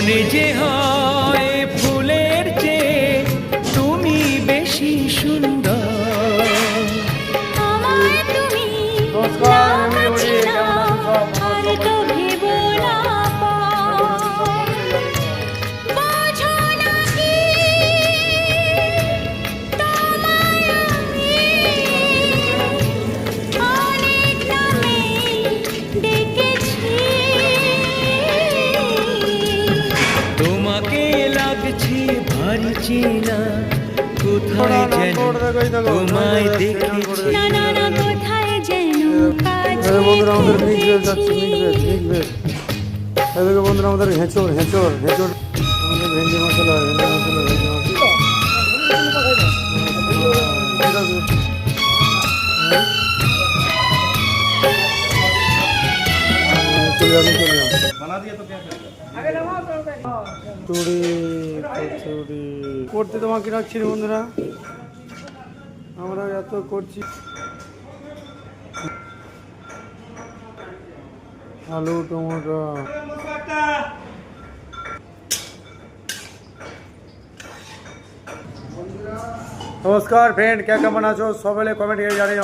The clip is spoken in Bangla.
মনে যে হয় ফুলের চেয়ে তুমি বেশি সুন্দর। আমায় তুমি আর তো ভেবো না বোঝো না কি তোমায় আমি অনেক নামে ডেকেছি। তোমাকে লাগছে ভারী চেনা, কোথায় যেন তোমায় দেখেছি। না না না কোথায় যেন কাছে বন্ধুরা আমাদের মিক্স ভেজ যাচ্ছে, পেয়েছি। Mix veg. এদিকে বন্ধুরা আমাদের হেঁচড় আমাদের ভেন্ডি মশলা, কচুরি করতে তোমাকে রাখছি রে বন্ধুরা, আমরা এত করছি। आलू टमाटर नमस्कार फ्रेंड, क्या क्या बना छो सब कमेंट कर जाने